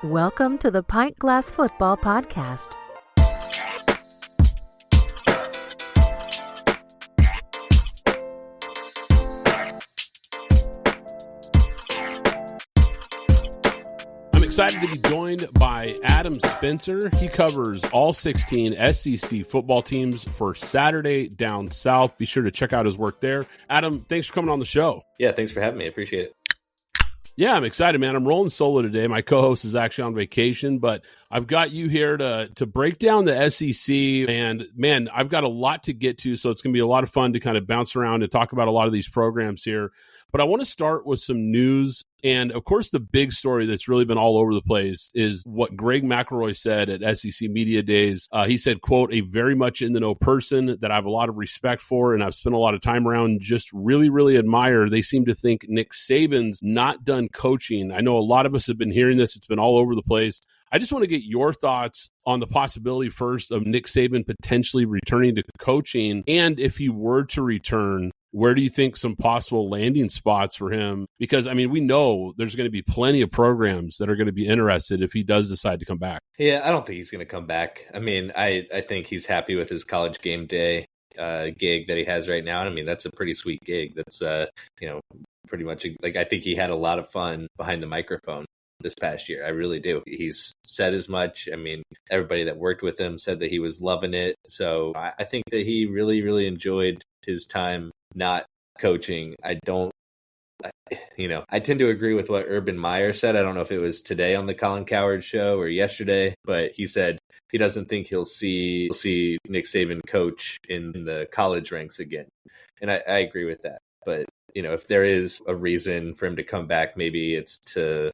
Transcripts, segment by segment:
Welcome to the Pint Glass Football Podcast. I'm excited to be joined by Adam Spencer. He covers all 16 SEC football teams for Saturday Down South. Be sure to check out his work there. Adam, thanks for coming on the show. Yeah, thanks for having me. I appreciate it. Yeah, I'm excited, man. I'm rolling solo today. My co-host is actually on vacation, but I've got you here to break down the SEC. And, man, I've got a lot to get to, so it's going to be a lot of fun to kind of bounce around and talk about a lot of these programs here. But I want to start with some news. And, of course, the big story that's really been all over the place is what Greg McElroy said at SEC Media Days. He said, quote, a very much in-the-know person that I have a lot of respect for and I've spent a lot of time around, just really, really admire. They seem to think Nick Saban's not done coaching. I know a lot of us have been hearing this. It's been all over the place. I just want to get your thoughts on the possibility first of Nick Saban potentially returning to coaching. And if he were to return, where do you think some possible landing spots for him? Because, I mean, we know there's going to be plenty of programs that are going to be interested if he does decide to come back. Yeah, I don't think he's going to come back. I mean, I think he's happy with his College Game Day gig that he has right now. I mean, that's a pretty sweet gig. That's, pretty much like, I think he had a lot of fun behind the microphone this past year. I really do. He's said as much. I mean, everybody that worked with him said that he was loving it. So I think that he really, really enjoyed his time not coaching. I tend to agree with what Urban Meyer said. I don't know if it was today on the Colin Cowherd show or yesterday, but he said he doesn't think he'll see Nick Saban coach in the college ranks again. And I agree with that. But, if there is a reason for him to come back, maybe it's to,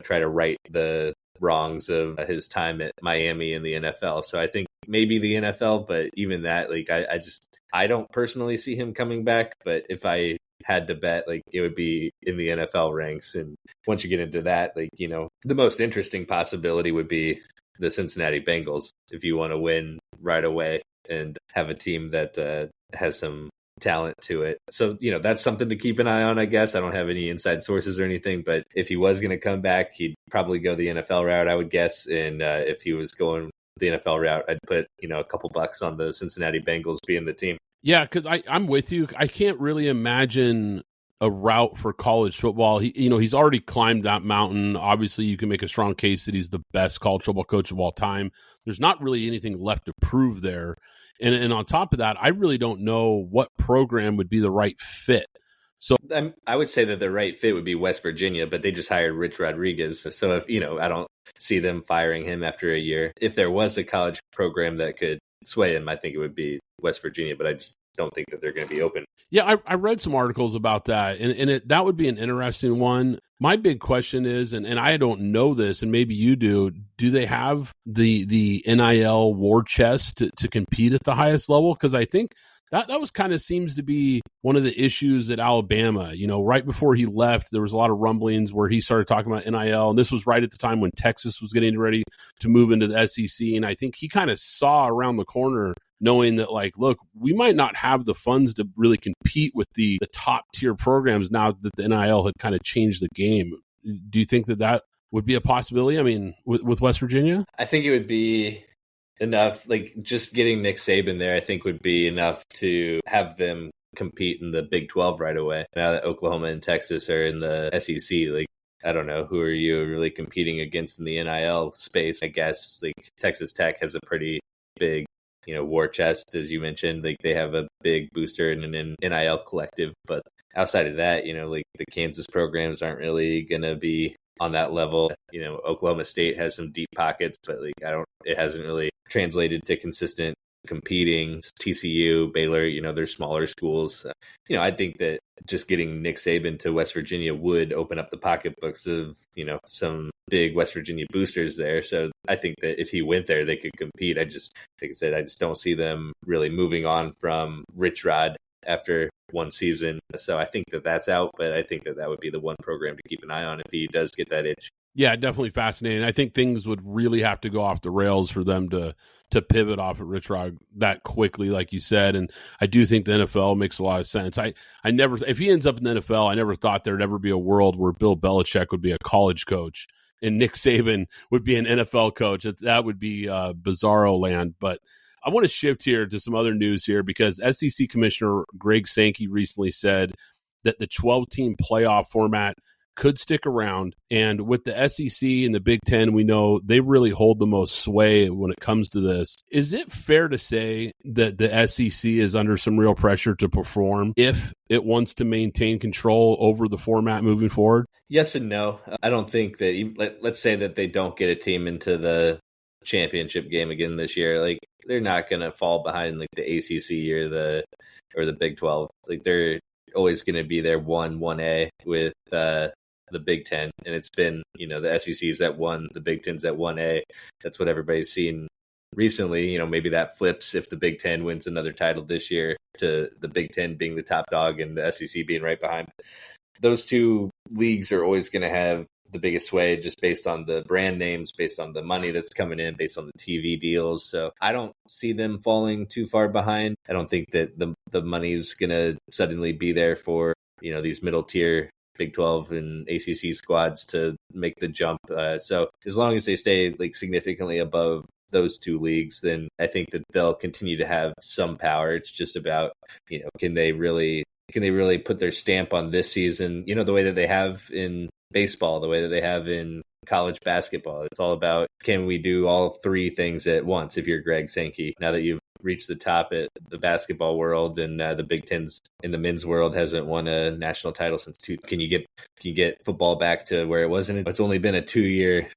try to right the wrongs of his time at Miami in the NFL. So I think maybe the NFL, but even that, I don't personally see him coming back. But if I had to bet, it would be in the NFL ranks. And once you get into that, the most interesting possibility would be the Cincinnati Bengals if you want to win right away and have a team that has some talent to it. So, that's something to keep an eye on, I guess. I don't have any inside sources or anything, but if he was going to come back, he'd probably go the NFL route, I would guess. And if he was going the NFL route, I'd put, a couple bucks on the Cincinnati Bengals being the team. Yeah, because I'm with you. I can't really imagine a route for college football. He's already climbed that mountain. Obviously, you can make a strong case that he's the best college football coach of all time. There's not really anything left to prove there. And on top of that, I really don't know what program would be the right fit. So I would say that the right fit would be West Virginia, but they just hired Rich Rodriguez. So if, I don't see them firing him after a year. If there was a college program that could sway him, I think it would be West Virginia, but I just don't think that they're going to be open. Yeah, I read some articles about that, and that would be an interesting one. My big question is, and I don't know this, and maybe you do they have the NIL war chest to compete at the highest level? Because I think that was kind of seems to be one of the issues at Alabama. Right before he left, there was a lot of rumblings where he started talking about NIL, and this was right at the time when Texas was getting ready to move into the SEC, and I think he kind of saw around the corner knowing that, look, we might not have the funds to really compete with the top tier programs now that the NIL had kind of changed the game. Do you think that would be a possibility? I mean, with West Virginia? I think it would be enough, just getting Nick Saban there, I think would be enough to have them compete in the Big 12 right away. Now that Oklahoma and Texas are in the SEC, I don't know, who are you really competing against in the NIL space? I guess Texas Tech has a pretty big war chest, as you mentioned. They have a big booster and an NIL collective, but outside of that, the Kansas programs aren't really going to be on that level. Oklahoma State has some deep pockets, but it hasn't really translated to consistent competing. TCU, Baylor, they're smaller schools. I think that just getting Nick Saban to West Virginia would open up the pocketbooks of, some big West Virginia boosters there. So I think that if he went there, they could compete. Like I said, I just don't see them really moving on from Rich Rod after one season. So I think that that's out, but I think that would be the one program to keep an eye on if he does get that itch. Yeah, definitely fascinating. I think things would really have to go off the rails for them to pivot off of Rich Rod that quickly, like you said. And I do think the NFL makes a lot of sense. I never, if he ends up in the NFL, I never thought there'd ever be a world where Bill Belichick would be a college coach and Nick Saban would be an NFL coach. That would be bizarro land. But I want to shift here to some other news here because SEC Commissioner Greg Sankey recently said that the 12-team playoff format could stick around. And with the SEC and the Big Ten, we know they really hold the most sway when it comes to this. Is it fair to say that the SEC is under some real pressure to perform if it wants to maintain control over the format moving forward? Yes and no. I don't think that, let's say that they don't get a team into the championship game again this year. Like, they're not going to fall behind like the ACC or the Big 12. Like, they're always going to be there 1A with the Big Ten, and it's been, the SEC's at 1, the Big Ten's at 1A. That's what everybody's seen recently. Maybe that flips if the Big Ten wins another title this year to the Big Ten being the top dog and the SEC being right behind. Those two leagues are always going to have the biggest sway just based on the brand names, based on the money that's coming in, based on the TV deals. So I don't see them falling too far behind. I don't think that the money's going to suddenly be there for, these middle tier Big 12 and ACC squads to make the jump. So as long as they stay like significantly above those two leagues, then I think that they'll continue to have some power. It's just about, can they really put their stamp on this season, the way that they have in baseball, the way that they have in college basketball. It's all about, can we do all three things at once? If you're Greg Sankey, now that you've reached the top at the basketball world and the Big Ten's in the men's world hasn't won a national title since can you get football back to where it was? And it's only been a 2-year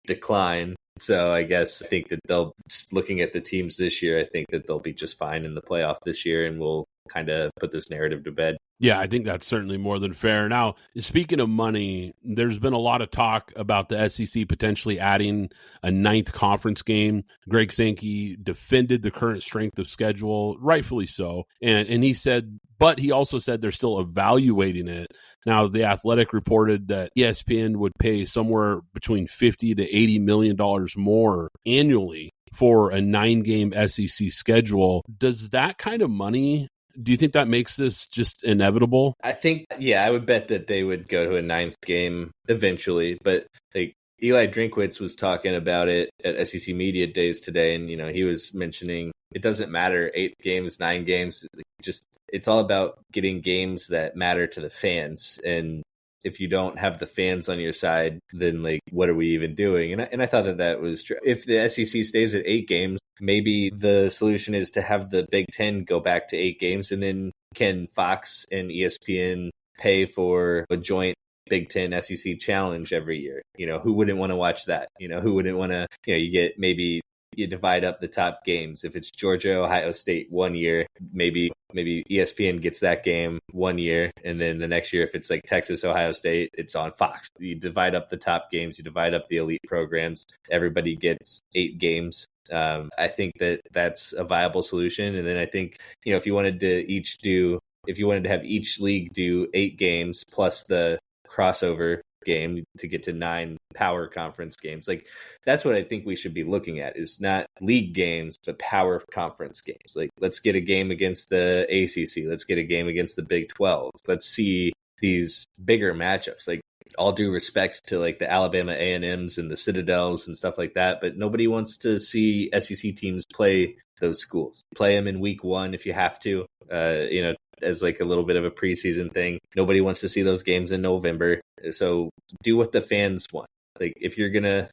decline. So I think that they'll, just looking at the teams this year, I think that they'll be just fine in the playoff this year, and we'll kind of put this narrative to bed. Yeah, I think that's certainly more than fair. Now, speaking of money, there's been a lot of talk about the SEC potentially adding a 9th conference game. Greg Sankey defended the current strength of schedule, rightfully so. And he said, but he also said they're still evaluating it. Now, The Athletic reported that ESPN would pay somewhere between $50 to $80 million more annually for a 9-game SEC schedule. Does that kind of money, do you think that makes this just inevitable? I think, I would bet that they would go to a 9th game eventually. But Eli Drinkwitz was talking about it at SEC Media Days today, and he was mentioning it doesn't matter 8 games, 9 games. It's all about getting games that matter to the fans. And if you don't have the fans on your side, then what are we even doing? And I thought that was true. If the SEC stays at 8 games, maybe the solution is to have the Big Ten go back to 8 games, and then can Fox and ESPN pay for a joint Big Ten SEC challenge every year? Who wouldn't want to watch that? Who wouldn't want to, you divide up the top games. If it's Georgia, Ohio State 1 year, maybe ESPN gets that game 1 year. And then the next year, if it's Texas, Ohio State, it's on Fox. You divide up the top games, you divide up the elite programs. Everybody gets 8 games. I think that that's a viable solution. And then I think, if you wanted to have each league do 8 games plus the crossover game to get to 9 power conference games, that's what I think we should be looking at, is not league games, but power conference games. Let's get a game against the ACC. Let's get a game against the Big 12. Let's see these bigger matchups. All due respect to the Alabama A&Ms and the Citadels and stuff like that, but nobody wants to see SEC teams play those schools. Play them in week 1 if you have to, as a little bit of a preseason thing. Nobody wants to see those games in November. So do what the fans want. If you're going to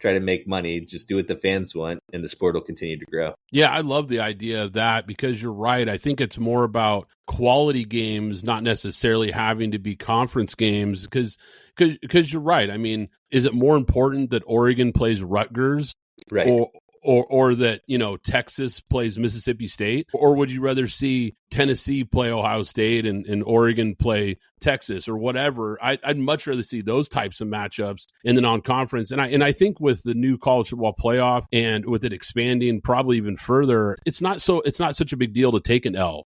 try to make money, just do what the fans want, and the sport will continue to grow. Yeah, I love the idea of that, because you're right. I think it's more about quality games, not necessarily having to be conference games, because you're right. I mean, is it more important that Oregon plays Rutgers? Right. Or that, Texas plays Mississippi State? Or would you rather see Tennessee play Ohio State and Oregon play Texas or whatever? I'd much rather see those types of matchups in the non-conference. And I think with the new college football playoff and with it expanding probably even further, it's not such a big deal to take an L,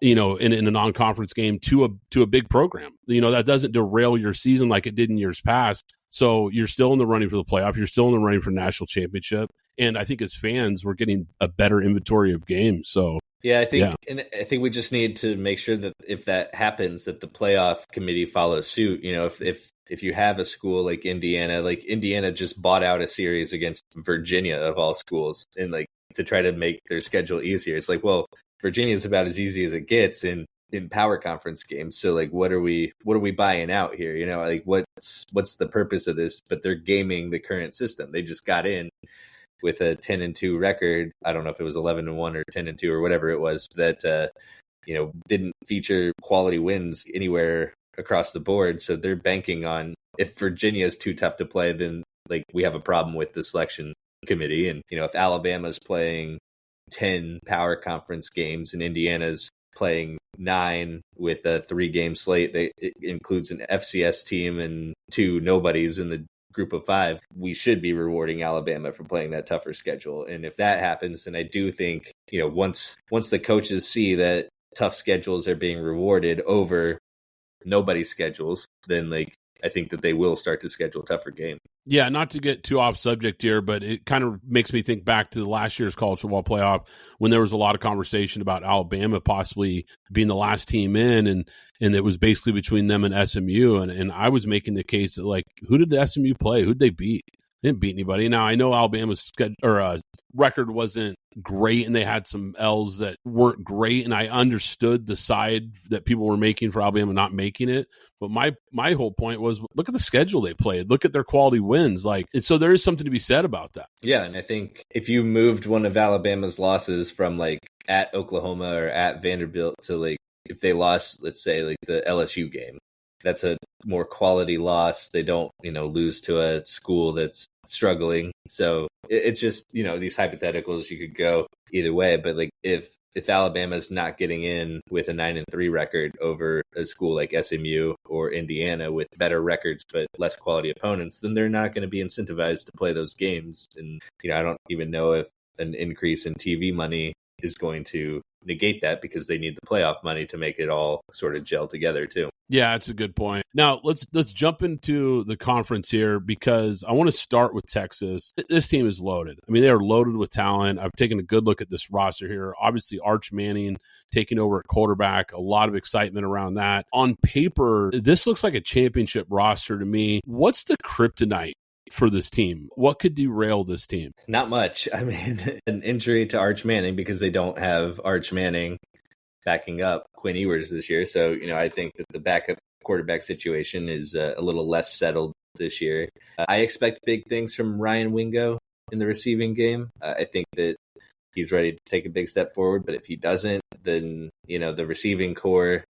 in a non-conference game to a big program. That doesn't derail your season like it did in years past. So you're still in the running for the playoff. You're still in the running for national championship. And I think as fans, we're getting a better inventory of games. So Yeah, and I think we just need to make sure that if that happens, that the playoff committee follows suit. You know, if you have a school like Indiana just bought out a series against Virginia of all schools, and like to try to make their schedule easier. It's like, well, Virginia is about as easy as it gets in power conference games. So like, what are we buying out here? You know, like what's the purpose of this? But they're gaming the current system. They just got in with a 10-2 record. I don't know if it was 11-1 or 10-2 or whatever it was, that didn't feature quality wins anywhere across the board. So they're banking on, if Virginia is too tough to play, then like we have a problem with the selection committee. And if Alabama's playing 10 power conference games and Indiana's playing 9 with a 3-game slate, it includes an FCS team and 2 nobodies in the group of 5, we should be rewarding Alabama for playing that tougher schedule. And if that happens, then I do think, once the coaches see that tough schedules are being rewarded over nobody's schedules, then like I think that they will start to schedule tougher games. Yeah, not to get too off subject here, but it kind of makes me think back to last year's college football playoff when there was a lot of conversation about Alabama possibly being the last team in, and it was basically between them and SMU. And I was making the case that, like, who did the SMU play? Who'd they beat? They didn't beat anybody. Now, I know Alabama's record wasn't great, and they had some L's that weren't great, and I understood the side that people were making for Alabama not making it. But my whole point was, look at the schedule they played. Look at their quality wins. And so there is something to be said about that. Yeah, and I think if you moved one of Alabama's losses from like at Oklahoma or at Vanderbilt to like if they lost, let's say like the LSU game, that's a more quality loss. They don't, lose to a school that's struggling. So it's just, these hypotheticals, you could go either way. But like if Alabama's not getting in with a 9-3 record over a school like SMU or Indiana with better records but less quality opponents, then they're not going to be incentivized to play those games. And, I don't even know if an increase in TV money is going to negate that, because they need the playoff money to make it all sort of gel together too. Yeah, that's a good point. Now, let's jump into the conference here, because I want to start with Texas. This team is loaded. I mean, they are loaded with talent. I've taken a good look at this roster here. Obviously, Arch Manning taking over at quarterback, a lot of excitement around that. On paper, this looks like a championship roster to me. What's the kryptonite for this team? What could derail this team? Not much. I mean, an injury to Arch Manning, because they don't have Arch Manning backing up Quinn Ewers this year. So, I think that the backup quarterback situation is a little less settled this year. I expect big things from Ryan Wingo in the receiving game. I think that he's ready to take a big step forward, but if he doesn't, then, the receiving core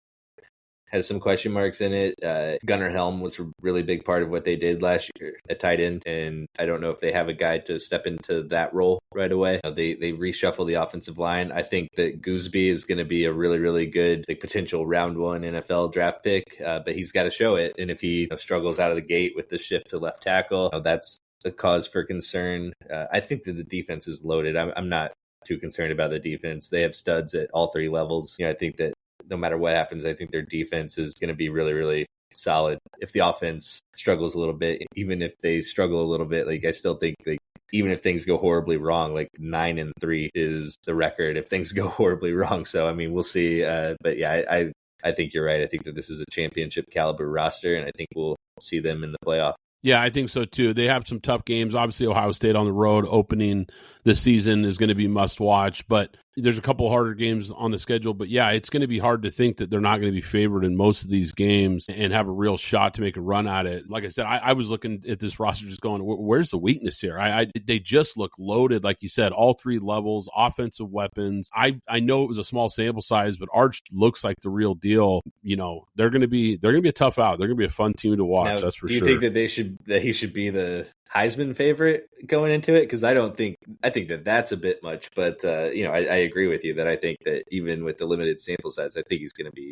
has some question marks in it. Gunnar Helm was a really big part of what they did last year at tight end, and I don't know if they have a guy to step into that role right away. They reshuffle the offensive line. I think that Gooseby is going to be a really, really good potential round 1 NFL draft pick, but he's got to show it. And if he struggles out of the gate with the shift to left tackle, that's a cause for concern. I think that the defense is loaded. I'm not too concerned about the defense. They have studs at all 3 levels. I think that no matter what happens, I think their defense is going to be really, really solid. If the offense struggles a little bit, even if they struggle a little bit, I still think even if things go horribly wrong, 9-3 is the record if things go horribly wrong. So, I mean, we'll see. But yeah, I think you're right. I think that this is a championship caliber roster, and I think we'll see them in the playoff. Yeah, I think so too. They have some tough games. Obviously, Ohio State on the road opening this season is going to be must watch, but there's a couple harder games on the schedule. But yeah, it's going to be hard to think that they're not going to be favored in most of these games and have a real shot to make a run at it. Like I said, I was looking at this roster just going, where's the weakness here? They just look loaded, like you said, all 3 levels, offensive weapons. I know it was a small sample size, but Arch looks like the real deal. They're going to be a tough out. They're going to be a fun team to watch. Now, that's for sure. Do you think that he should be the Heisman favorite going into it? Because I think that that's a bit much, but I agree with you that I think that even with the limited sample size, I think he's going to be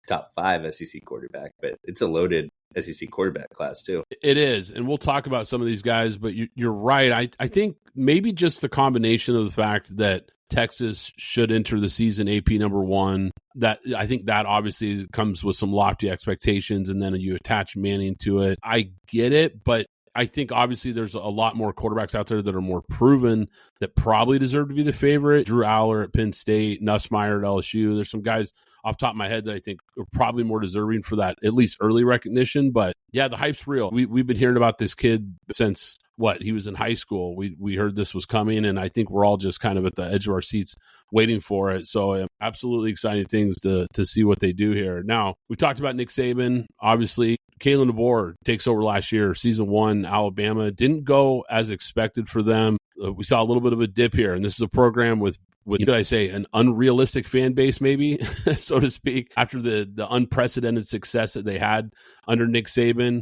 top 5 SEC quarterback, but it's a loaded SEC quarterback class too. It is, and we'll talk about some of these guys, but you're right. I think maybe just the combination of the fact that Texas should enter the season AP number 1, that I think that obviously comes with some lofty expectations, and then you attach Manning to it. I get it, but I think obviously there's a lot more quarterbacks out there that are more proven that probably deserve to be the favorite. Drew Aller at Penn State, Nussmeier at LSU. There's some guys off the top of my head that I think are probably more deserving for that, at least early recognition. But yeah, the hype's real. We've been hearing about this kid since he was in high school. We heard this was coming, and I think we're all just kind of at the edge of our seats waiting for it. So absolutely exciting things to see what they do here. Now, we talked about Nick Saban. Obviously, Kalen DeBoer takes over last year, season 1, Alabama. Didn't go as expected for them. We saw a little bit of a dip here, and this is a program with did I say, an unrealistic fan base, maybe, so to speak, after the unprecedented success that they had under Nick Saban.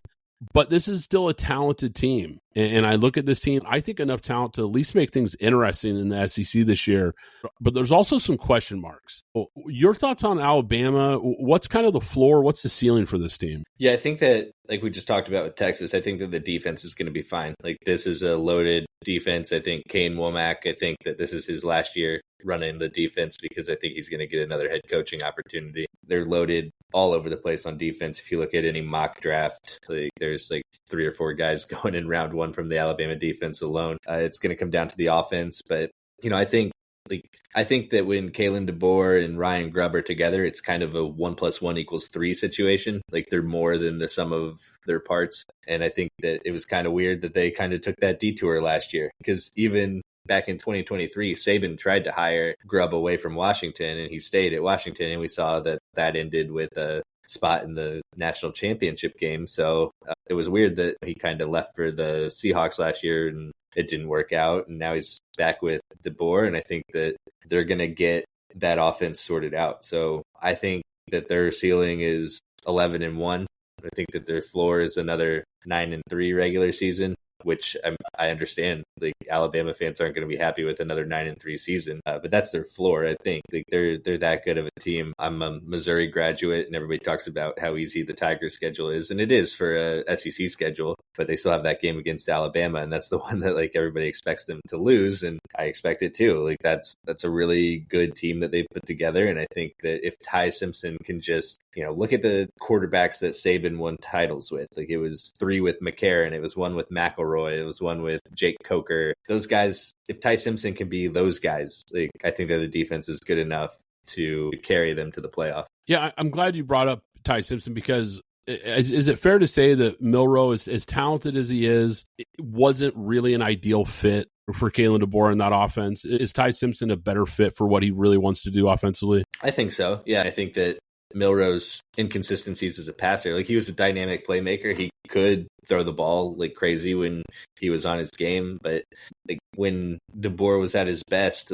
But this is still a talented team. And I look at this team, I think enough talent to at least make things interesting in the SEC this year. But there's also some question marks. Your thoughts on Alabama? What's kind of the floor? What's the ceiling for this team? Yeah, I think that, like we just talked about with Texas, I think that the defense is going to be fine. Like, this is a loaded defense. I think Kane Womack, I think that this is his last year running the defense because I think he's going to get another head coaching opportunity. They're loaded all over the place on defense. If you look at any mock draft, there's 3 or 4 guys going in round 1 from the Alabama defense alone. It's going to come down to the offense, but I think that when Kalen DeBoer and Ryan Grubb are together, it's kind of a 1 + 1 = 3 situation. Like, they're more than the sum of their parts. And I think that it was kind of weird that they kind of took that detour last year, because even back in 2023, Saban tried to hire Grubb away from Washington, and he stayed at Washington, and we saw that ended with a spot in the national championship game. So it was weird that he kind of left for the Seahawks last year, and it didn't work out. And now he's back with DeBoer, and I think that they're going to get that offense sorted out. So I think that their ceiling is 11-1. I think that their floor is another 9-3 regular season, which I understand. Like, Alabama fans aren't going to be happy with another 9-3 season, but that's their floor. I think they're that good of a team. I'm a Missouri graduate, and everybody talks about how easy the Tigers schedule is, and it is for a SEC schedule. But they still have that game against Alabama, and that's the one that everybody expects them to lose, and I expect it too. That's a really good team that they've put together, and I think that if Ty Simpson can just look at the quarterbacks that Saban won titles with. It was 3 with McCarron, it was 1 with McElroy, it was 1 with Jake Coker. Those guys, if Ty Simpson can be those guys, I think that the defense is good enough to carry them to the playoff. Yeah, I'm glad you brought up Ty Simpson, because is it fair to say that Milroe, is as talented as he is, it wasn't really an ideal fit for Kalen DeBoer in that offense? Is Ty Simpson a better fit for what he really wants to do offensively? I think so. Yeah, I think that Milroe's inconsistencies as a passer, he was a dynamic playmaker. He could throw the ball like crazy when he was on his game, but when DeBoer was at his best,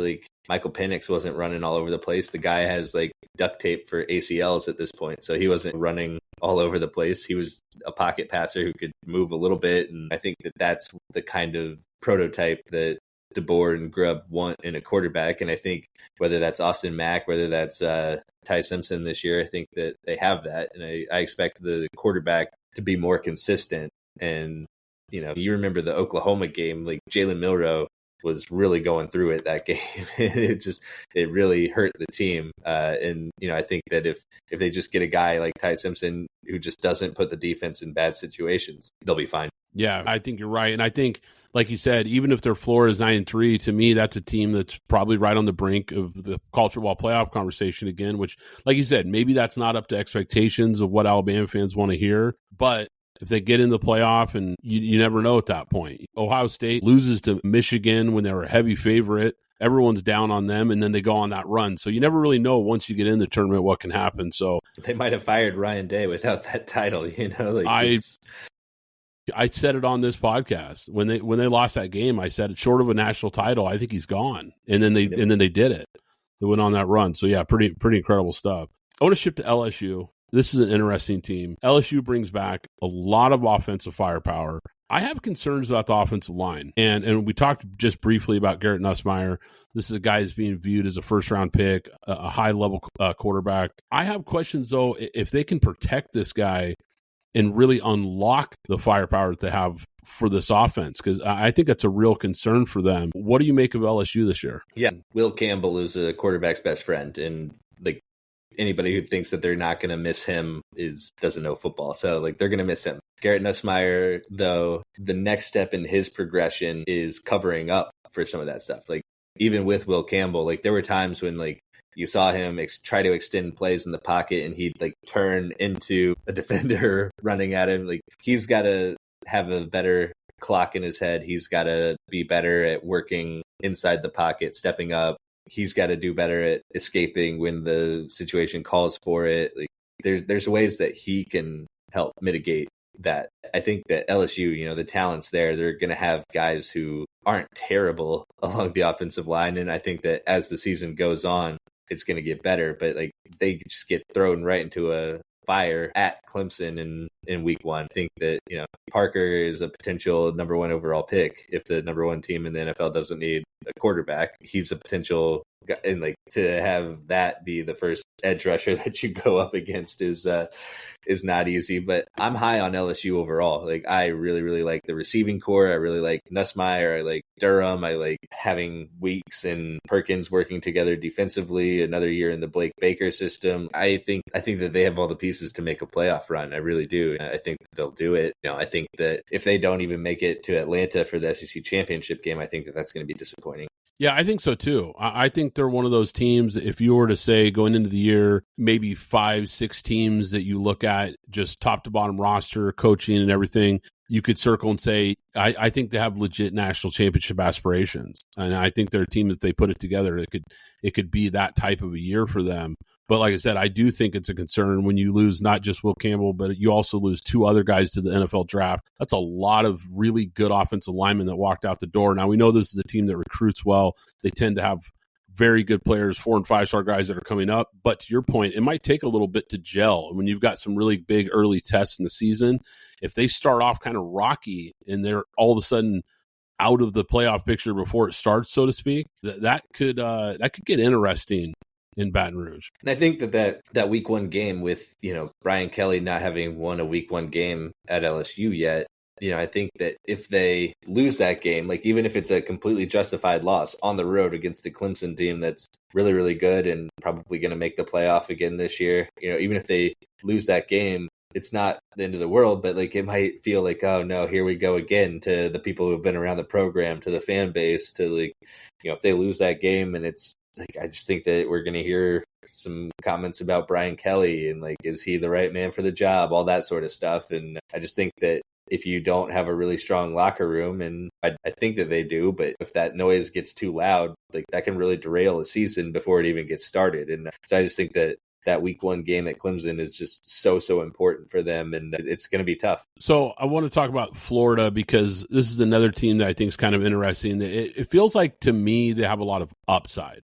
Michael Penix wasn't running all over the place. The guy has duct tape for ACLs at this point, so he wasn't running all over the place. He was a pocket passer who could move a little bit, and I think that that's the kind of prototype that DeBoer and Grubb want in a quarterback. And I think whether that's Austin Mack, whether that's Ty Simpson this year, I think that they have that. And I expect the quarterback to be more consistent. And, you remember the Oklahoma game, Jalen Milroe was really going through it that game. It really hurt the team. And, I think that if they just get a guy like Ty Simpson who just doesn't put the defense in bad situations, they'll be fine. Yeah, I think you're right. And I think, like you said, even if their floor is 9-3, to me, that's a team that's probably right on the brink of the college football playoff conversation again, which, like you said, maybe that's not up to expectations of what Alabama fans want to hear. But if they get in the playoff, and you never know at that point. Ohio State loses to Michigan when they were a heavy favorite. Everyone's down on them, and then they go on that run. So you never really know once you get in the tournament what can happen. So they might have fired Ryan Day without that title, I said it on this podcast when they lost that game. I said, short of a national title, I think he's gone. And then they did it. They went on that run. So yeah, pretty incredible stuff. I want to shift to LSU. This is an interesting team. LSU brings back a lot of offensive firepower. I have concerns about the offensive line. And we talked just briefly about Garrett Nussmeier. This is a guy that's being viewed as a first-round pick, a high-level quarterback. I have questions, though, if they can protect this guy and really unlock the firepower that they have for this offense, because I think that's a real concern for them. What do you make of LSU this year? Yeah, Will Campbell is a quarterback's best friend, and anybody who thinks that they're not going to miss him doesn't know football. So like they're going to miss him. Garrett Nussmeier, though, the next step in his progression is covering up for some of that stuff. Like even with Will Campbell, like there were times when like you saw him try to extend plays in the pocket and he'd like turn into a defender running at him. Like he's got to have a better clock in his head. He's got to be better at working inside the pocket, stepping up. He's got to do better at escaping when the situation calls for it. Like there's ways that he can help mitigate that. I think that LSU, the talent's there. They're going to have guys who aren't terrible along the offensive line. And I think that as the season goes on, it's going to get better. But like they just get thrown right into a fire at Clemson in week 1. I think that, Parker is a potential number 1 overall pick. If the number 1 team in the NFL doesn't need a quarterback, he's a potential guy. And like to have that be the first edge rusher that you go up against is not easy. But I'm high on LSU overall. Like I really, really like the receiving core. I really like Nussmeier. I like Durham. I like having Weeks and Perkins working together defensively. Another year in the Blake Baker system. I think that they have all the pieces to make a playoff run. I really do. I think they'll do it. I think that if they don't even make it to Atlanta for the SEC championship game, I think that that's going to be disappointing. Yeah, I think so too. I think they're one of those teams, if you were to say going into the year, maybe 5-6 teams that you look at just top to bottom roster, coaching and everything, you could circle and say, I think they have legit national championship aspirations. And I think they're a team that they put it together. It could be that type of a year for them. But like I said, I do think it's a concern when you lose not just Will Campbell, but you also lose 2 other guys to the NFL draft. That's a lot of really good offensive linemen that walked out the door. Now, we know this is a team that recruits well. They tend to have very good players, 4- and 5-star guys that are coming up. But to your point, it might take a little bit to gel. When you've got some really big early tests in the season, if they start off kind of rocky and they're all of a sudden out of the playoff picture before it starts, so to speak, that could get interesting in Baton Rouge. And I think that week 1 game with, Brian Kelly not having won a week 1 game at LSU yet, I think that if they lose that game, like even if it's a completely justified loss on the road against a Clemson team that's really, really good and probably going to make the playoff again this year, even if they lose that game, it's not the end of the world, but like it might feel like, oh no, here we go again, to the people who've been around the program, to the fan base, to like, if they lose that game. And it's like, I just think that we're going to hear some comments about Brian Kelly and like, is he the right man for the job? All that sort of stuff. And I just think that if you don't have a really strong locker room, and I think that they do, but if that noise gets too loud, like that can really derail a season before it even gets started. And so I just think that week 1 game at Clemson is just so important for them, and it's going to be tough. So I want to talk about Florida, because this is another team that I think is kind of interesting. It feels like, to me, they have a lot of upside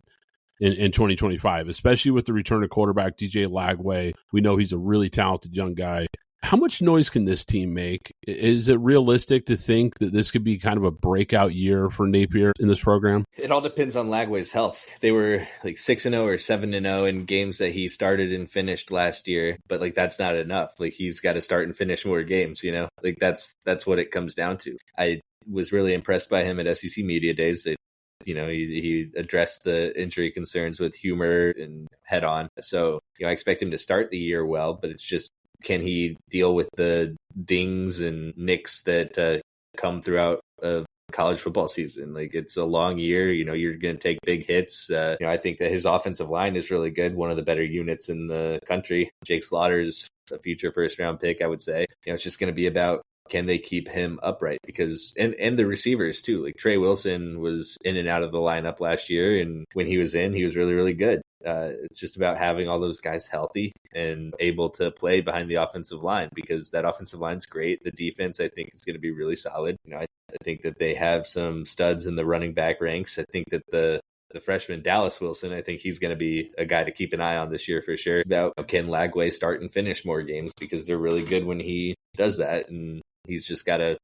in 2025, especially with the return of quarterback DJ Lagway. We know he's a really talented young guy. How much noise can this team make? Is it realistic to think that this could be kind of a breakout year for Napier in this program? It all depends on Lagway's health. They were like 6-0 or 7-0 in games that he started and finished last year, but like that's not enough. Like he's got to start and finish more games, Like that's what it comes down to. I was really impressed by him at SEC Media Days. He addressed the injury concerns with humor and head on. So, I expect him to start the year well, but it's just, can he deal with the dings and nicks that come throughout a college football season? Like it's a long year, you're going to take big hits. I think that his offensive line is really good. One of the better units in the country. Jake Slaughter's a future 1st-round pick, I would say. It's just going to be about, can they keep him upright? Because, and the receivers too, like Trey Wilson was in and out of the lineup last year. And when he was in, he was really, really good. It's just about having all those guys healthy and able to play behind the offensive line, because that offensive line's great. The defense, I think, is going to be really solid. I think that they have some studs in the running back ranks. I think that the freshman Dallas Wilson, I think he's going to be a guy to keep an eye on this year for sure. About can Lagway start and finish more games, because they're really good when he does that, and he's just got to,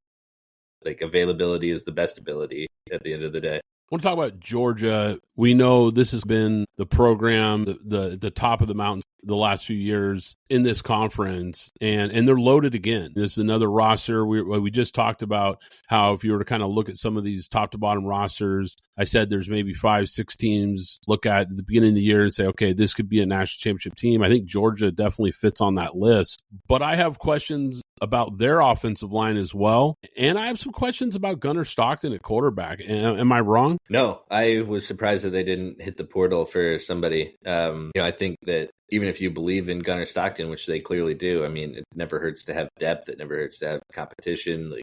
like, availability is the best ability at the end of the day. I want to talk about Georgia. We know this has been the program, the top of the mountain the last few years in this conference, and they're loaded again. This is another roster. We just talked about how if you were to kind of look at some of these top to bottom rosters, I said there's maybe 5-6 teams look at the beginning of the year and say, okay, this could be a national championship team. I think Georgia definitely fits on that list, but I have questions about their offensive line as well. And I have some questions about Gunnar Stockton at quarterback. Am I wrong? No, I was surprised that they didn't hit the portal for somebody. I think that even if you believe in Gunnar Stockton, which they clearly do, I mean, it never hurts to have depth. It never hurts to have competition.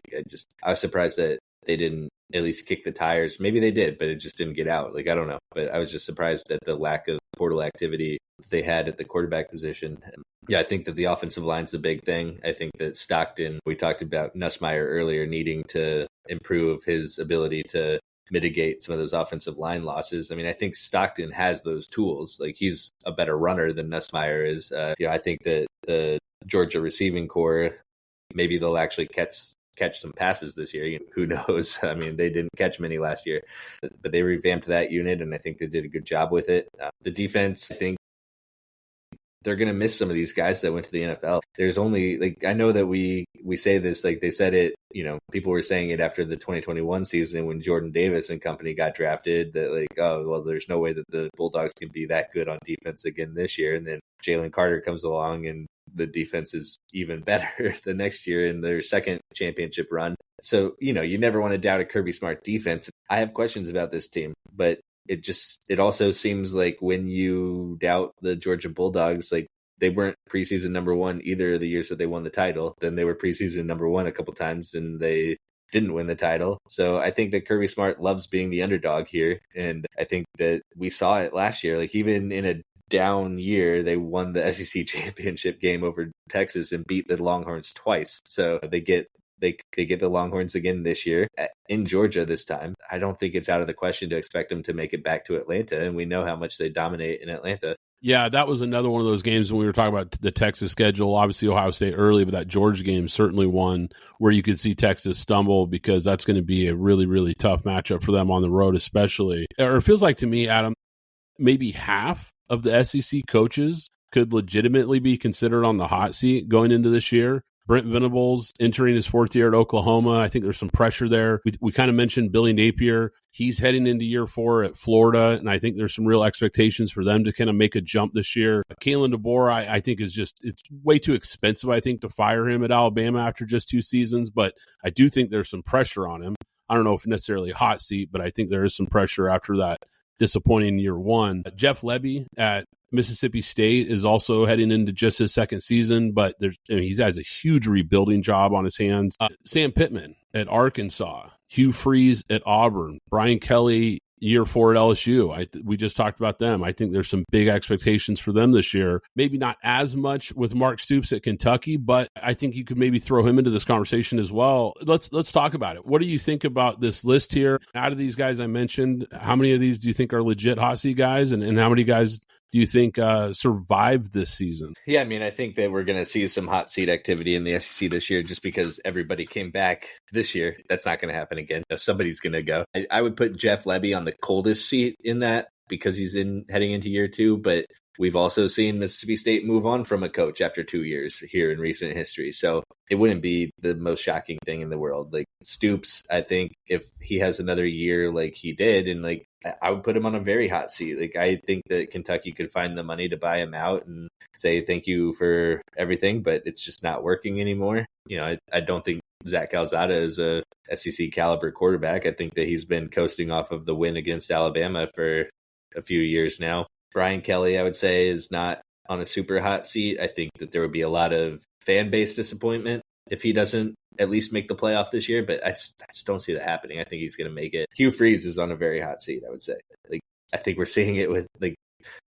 I was surprised that they didn't at least kick the tires. Maybe they did, but it just didn't get out. I don't know. But I was just surprised at the lack of portal activity they had at the quarterback position. Yeah, I think that the offensive line's the big thing. I think that Stockton, we talked about Nussmeier earlier, needing to improve his ability to mitigate some of those offensive line losses. I mean, I think Stockton has those tools. He's a better runner than Nussmeier is. I think that the Georgia receiving core, maybe they'll actually catch some passes this year. Who knows? I mean, they didn't catch many last year, but they revamped that unit, and I think they did a good job with it. The defense, I think they're going to miss some of these guys that went to the NFL. There's only, I know that we say this, they said it, people were saying it after the 2021 season when Jordan Davis and company got drafted, that there's no way that the Bulldogs can be that good on defense again this year. And then Jalen Carter comes along and the defense is even better the next year in their second championship run. So, you never want to doubt a Kirby Smart defense. I have questions about this team, but it also seems like when you doubt the Georgia Bulldogs, they weren't preseason number one either of the years that they won the title. Then they were preseason number one a couple times and they didn't win the title. So I think that Kirby Smart loves being the underdog here. And I think that we saw it last year. Even in a down year, they won the SEC championship game over Texas and beat the Longhorns twice. So they get the Longhorns again this year in Georgia this time. I don't think it's out of the question to expect them to make it back to Atlanta, and we know how much they dominate in Atlanta. Yeah, that was another one of those games when we were talking about the Texas schedule. Obviously, Ohio State early, but that Georgia game certainly one where you could see Texas stumble because that's going to be a really, really tough matchup for them on the road, especially. Or it feels like to me, Adam, maybe half of the SEC coaches could legitimately be considered on the hot seat going into this year. Brent Venables entering his fourth year at Oklahoma. I think there's some pressure there. We kind of mentioned Billy Napier. He's heading into year 4 at Florida, and I think there's some real expectations for them to kind of make a jump this year. Kalen DeBoer, I think it's way too expensive, I think, to fire him at Alabama after just 2 seasons, but I do think there's some pressure on him. I don't know if necessarily a hot seat, but I think there is some pressure after that disappointing year 1. Jeff Lebby at Mississippi State is also heading into just his second season, but he has a huge rebuilding job on his hands. Sam Pittman at Arkansas, Hugh Freeze at Auburn, Brian Kelly year 4 at LSU. We just talked about them. I think there's some big expectations for them this year. Maybe not as much with Mark Stoops at Kentucky, but I think you could maybe throw him into this conversation as well. Let's talk about it. What do you think about this list here? Out of these guys I mentioned, how many of these do you think are legit hot seat guys, and how many guys do you think survived this season? Yeah, I mean, I think that we're going to see some hot seat activity in the SEC this year just because everybody came back this year. That's not going to happen again. Somebody's going to go. I would put Jeff Lebby on the coldest seat in that because he's heading into year 2, but we've also seen Mississippi State move on from a coach after 2 years here in recent history. So it wouldn't be the most shocking thing in the world. Stoops, I think if he has another year like he did, and I would put him on a very hot seat. I think that Kentucky could find the money to buy him out and say thank you for everything, but it's just not working anymore. I don't think Zach Calzada is a SEC caliber quarterback. I think that he's been coasting off of the win against Alabama for a few years now. Brian Kelly, I would say, is not on a super hot seat. I think that there would be a lot of fan base disappointment if he doesn't at least make the playoff this year, but I just don't see that happening. I think he's going to make it. Hugh Freeze is on a very hot seat, I would say. I think we're seeing it with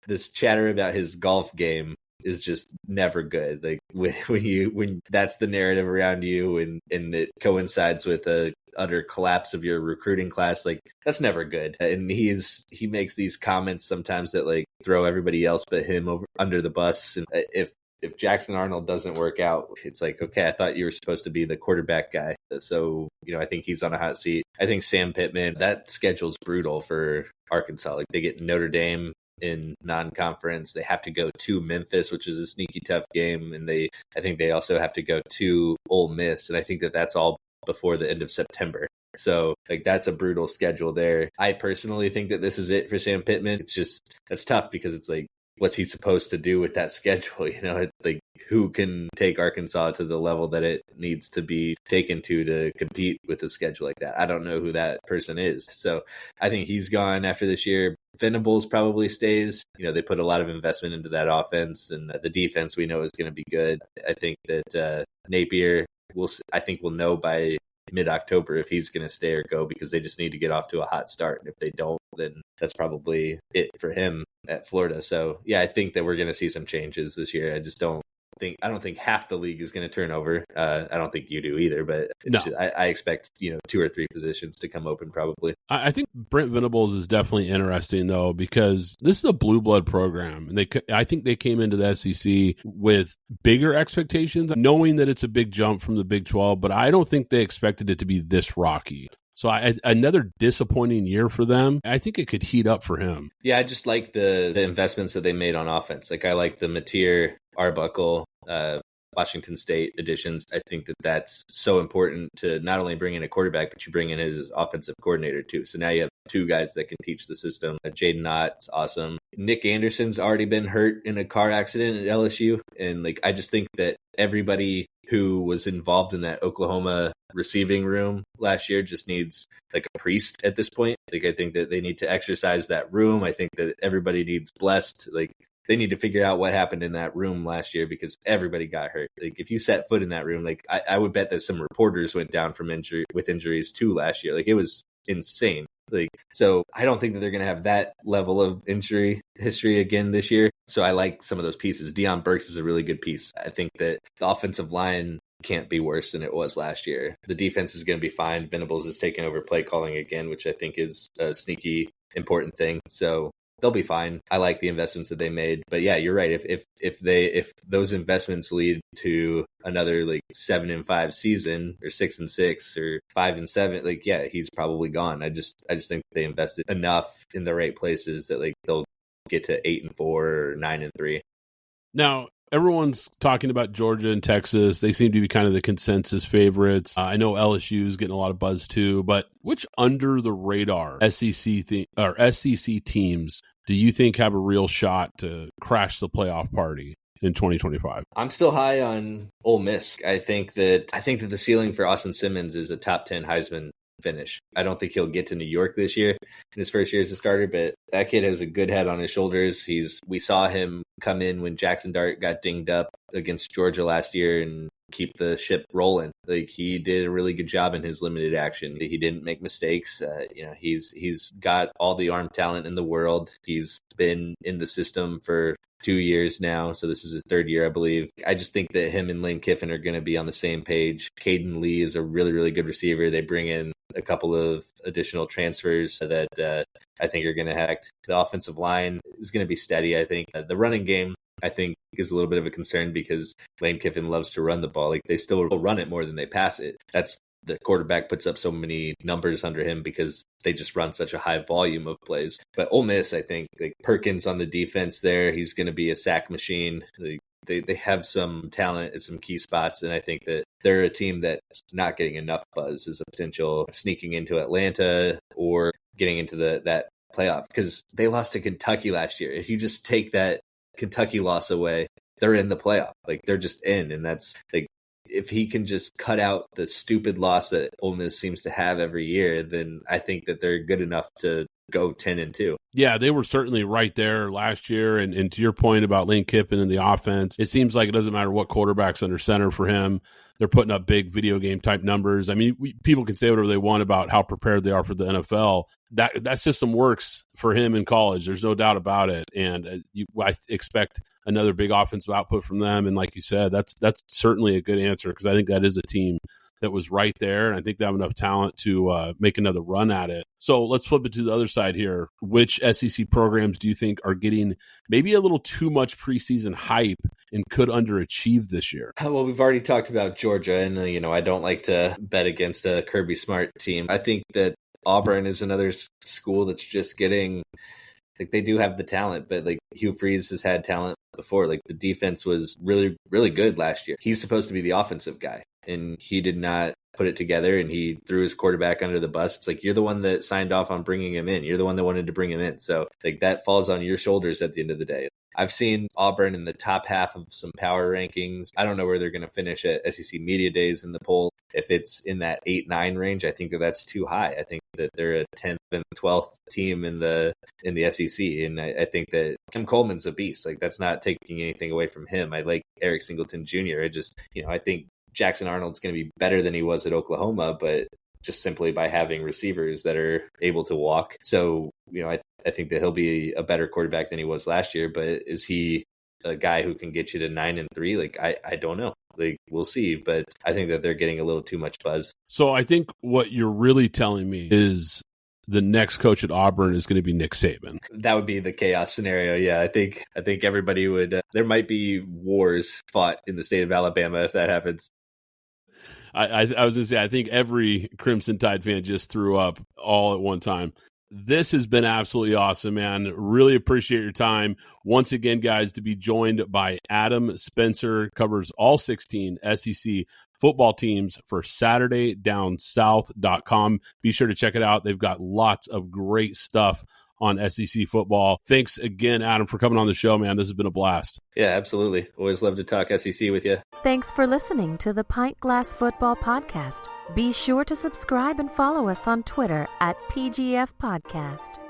this chatter about his golf game is just never good. When that's the narrative around you and it coincides with a utter collapse of your recruiting class, that's never good. And he makes these comments sometimes that throw everybody else but him under the bus. And if Jackson Arnold doesn't work out, it's okay, I thought you were supposed to be the quarterback guy. So, I think he's on a hot seat. I think Sam Pittman, that schedule's brutal for Arkansas. They get Notre Dame in non-conference. They have to go to Memphis, which is a sneaky tough game. And I think they also have to go to Ole Miss. And I think that that's all before the end of September. So like that's a brutal schedule there. I personally think that this is it for Sam Pittman. That's tough because it's like, what's he supposed to do with that schedule? Like who can take Arkansas to the level that it needs to be taken to compete with a schedule like that? I don't know who that person is. So I think he's gone after this year. Venables probably stays. They put a lot of investment into that offense, and the defense we know is going to be good. I think that Napier we'll know by mid-October if he's going to stay or go, because they just need to get off to a hot start. And if they don't, then that's probably it for him at Florida. So yeah, I think that we're going to see some changes this year. I don't think half the league is going to turn over. I don't think you do either, but I expect 2 or 3 positions to come open probably. I think Brent Venables is definitely interesting though, because this is a blue blood program, and I think they came into the SEC with bigger expectations, knowing that it's a big jump from the Big 12, but I don't think they expected it to be this rocky. So another disappointing year for them. I think it could heat up for him. Yeah, I just like the investments that they made on offense. Like I like the Mateer, Arbuckle, Washington State additions. I think that that's so important to not only bring in a quarterback, but you bring in his offensive coordinator too. So now you have 2 guys that can teach the system. Jaden Ott's awesome. Nick Anderson's already been hurt in a car accident at LSU. And I just think that everybody who was involved in that Oklahoma receiving room last year just needs a priest at this point. I think that they need to exercise that room. I think that everybody needs blessed. They need to figure out what happened in that room last year, because everybody got hurt. If you set foot in that room, I would bet that some reporters went down with injuries too last year. It was insane. So I don't think that they're going to have that level of injury history again this year. So I like some of those pieces. Deion Burks is a really good piece. I think that the offensive line can't be worse than it was last year. The defense is going to be fine. Venables is taking over play calling again, which I think is a sneaky important thing. So they'll be fine. I like the investments that they made. But yeah, you're right. If those investments lead to another 7-5 season, or 6-6, or 5-7, yeah, he's probably gone. I just think they invested enough in the right places that they'll get to 8-4 or 9-3. Now, everyone's talking about Georgia and Texas. They seem to be kind of the consensus favorites. I know LSU is getting a lot of buzz too, but which under the radar SEC teams do you think have a real shot to crash the playoff party in 2025? I'm still high on Ole Miss. I think that the ceiling for Austin Simmons is a top 10 Heisman finish. I don't think he'll get to New York this year in his first year as a starter, but that kid has a good head on his shoulders. We saw him come in when Jackson Dart got dinged up against Georgia last year and keep the ship rolling. He did a really good job in his limited action. He didn't make mistakes. He's got all the arm talent in the world. He's been in the system for 2 years now, so this is his 3rd year, I believe. I just think that him and Lane Kiffin are going to be on the same page. Caden Lee is a really, really good receiver. They bring in a couple of additional transfers that I think are going to hack. The offensive line is going to be steady, I think. The running game, I think, is a little bit of a concern because Lane Kiffin loves to run the ball. They still run it more than they pass it. That's the quarterback puts up so many numbers under him because they just run such a high volume of plays. But Ole Miss, I think, Perkins on the defense there, he's going to be a sack machine. They have some talent at some key spots, and I think that they're a team that's not getting enough buzz as a potential sneaking into Atlanta or getting into that playoff, because they lost to Kentucky last year. If you just take that Kentucky loss away, they're in the playoff. They're just in, and that's if he can just cut out the stupid loss that Ole Miss seems to have every year, then I think that they're good enough to go 10-2. Yeah, they were certainly right there last year. And to your point about Lane Kiffin and the offense, it seems like it doesn't matter what quarterback's under center for him. They're putting up big video game type numbers. I mean, people can say whatever they want about how prepared they are for the NFL. That system works for him in college. There's no doubt about it. And I expect another big offensive output from them. And like you said, that's certainly a good answer, because I think that is a team that was right there. And I think they have enough talent to make another run at it. So let's flip it to the other side here. Which SEC programs do you think are getting maybe a little too much preseason hype and could underachieve this year? Well, we've already talked about Georgia, and I don't like to bet against a Kirby Smart team. I think that Auburn is another school that's just getting Like, they do have the talent, but like Hugh Freeze has had talent before. Like, the defense was really, really good last year. He's supposed to be the offensive guy, and he did not put it together, and he threw his quarterback under the bus. It's like, you're the one that signed off on bringing him in. You're the one that wanted to bring him in. So like, that falls on your shoulders at the end of the day. I've seen Auburn in the top half of some power rankings. I don't know where they're going to finish at SEC Media Days in the poll. If it's in that 8-9 range, I think that's too high. I think that they're a 10th and 12th team in the SEC. And I think that Kim Coleman's a beast. Like, that's not taking anything away from him. I like Eric Singleton Jr. I think Jackson Arnold's going to be better than he was at Oklahoma, but just simply by having receivers that are able to walk. So, I think that he'll be a better quarterback than he was last year, but is he a guy who can get you to 9-3? Like, I don't know. Like, we'll see, but I think that they're getting a little too much buzz. So I think what you're really telling me is the next coach at Auburn is going to be Nick Saban. That would be the chaos scenario. Yeah, I think everybody would. There might be wars fought in the state of Alabama if that happens. I was going to say, I think every Crimson Tide fan just threw up all at one time. This has been absolutely awesome, man. Really appreciate your time. Once again, guys, to be joined by Adam Spencer, covers all 16 SEC football teams for SaturdayDownSouth.com. Be sure to check it out. They've got lots of great stuff on SEC football. Thanks again, Adam, for coming on the show, man. This has been a blast. Yeah, absolutely. Always love to talk SEC with you. Thanks for listening to the Pint Glass Football Podcast. Be sure to subscribe and follow us on Twitter at PGF Podcast.